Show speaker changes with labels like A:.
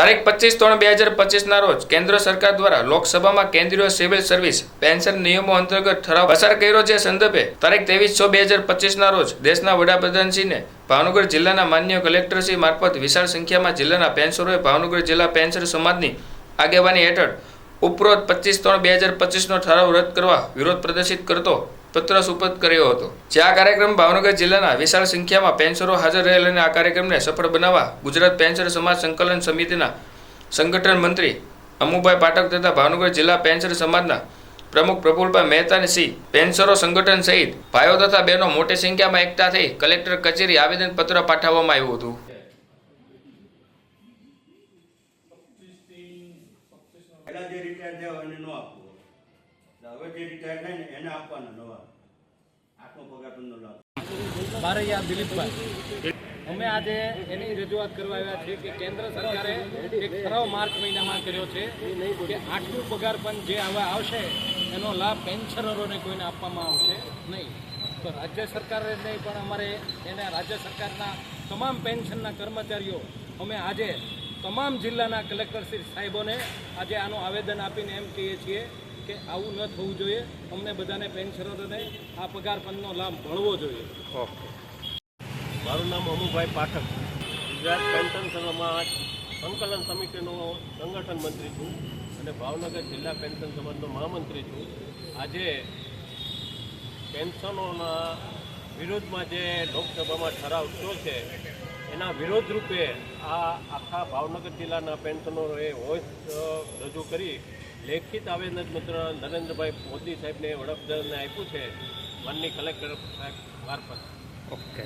A: તારીખ 25/3/2025 રોજ કેન્દ્ર સરકાર દ્વારા લોકસભામાં કેન્દ્રીય સિવિલ સર્વિસ પેન્શન નિયમો અંતર્ગત ઠરાવ પસાર કર્યો છે। સંદર્ભે તારીખ 23/6/2025 રોજ દેશના વડાપ્રધાનશ્રીને ભાવનગર જિલ્લાના માન્ય કલેક્ટરશ્રી મારફત વિશાળ સંખ્યામાં જિલ્લાના પેન્શનરોએ ભાવનગર જિલ્લા પેન્શન સમાજની આગેવાની હેઠળ ઉપરોક્ત 25/3/2025 નો ઠરાવ રદ કરવા વિરોધ પ્રદર્શિત કરતો પત્ર સુપરત કર્યો હતો। જે આ કાર્યક્રમ ભાવનગર જિલ્લાના વિશાળ સંખ્યામાં પેન્શનરો હાજર રહેલ અને આ કાર્યક્રમને સફળ બનાવવા ગુજરાત પેન્શન સમાજ સંકલન સમિતિના સંગઠન મંત્રી અમુભાઈ પાઠક તથા ભાવનગર જિલ્લા પેન્શન સમાજના પ્રમુખ પ્રફુલભાઈ મહેતાને સિંહ પેન્શનરો સંગઠન સહિત ભાઈઓ તથા બહેનો મોટી સંખ્યામાં એકઠા થઈ કલેક્ટર કચેરી આવેદનપત્ર પાઠવવામાં આવ્યું હતું।
B: બારૈયા દિલીપભાઈ અમે આજે એની રજૂઆત કરવા આવ્યા છીએ કે કેન્દ્ર સરકારે એક ઠરાવ માર્ચ મહિનામાં કર્યો છે કે આટલું પગાર પણ જે હવે આવશે એનો લાભ પેન્શનરોને કોઈને આપવામાં આવશે નહીં। તો રાજ્ય સરકારે નહીં પણ અમારે એને રાજ્ય સરકારના તમામ પેન્શનના કર્મચારીઓ અમે આજે તમામ જિલ્લાના કલેક્ટરશ્રી સાહેબોને આજે આનું આવેદન આપીને એમ કહીએ છીએ કે આવું ન થવું જોઈએ। અમને બધાને પેન્શનરોને આ પગાર પંચનો લાભ મળવો જોઈએ।
C: મારું નામ અમુભાઈ પાઠક, ગુજરાત પેન્શન સમાજ સંકલન સમિતિનો સંગઠન મંત્રી છું અને ભાવનગર જિલ્લા પેન્શન સમાજનો મહામંત્રી છું। આજે પેન્શનોના વિરોધમાં જે લોકસભામાં ઠરાવ થયો છે એના વિરોધ રૂપે આ આખા ભાવનગર જિલ્લાના પેન્શનરોએ વોઇસ રજૂ કરી લેખિત આવેદનપત્ર નરેન્દ્રભાઈ મોદી સાહેબને વડાપ્રધાનને આપ્યું છે માનનીય કલેક્ટર સાહેબ મારફત।
A: ઓકે।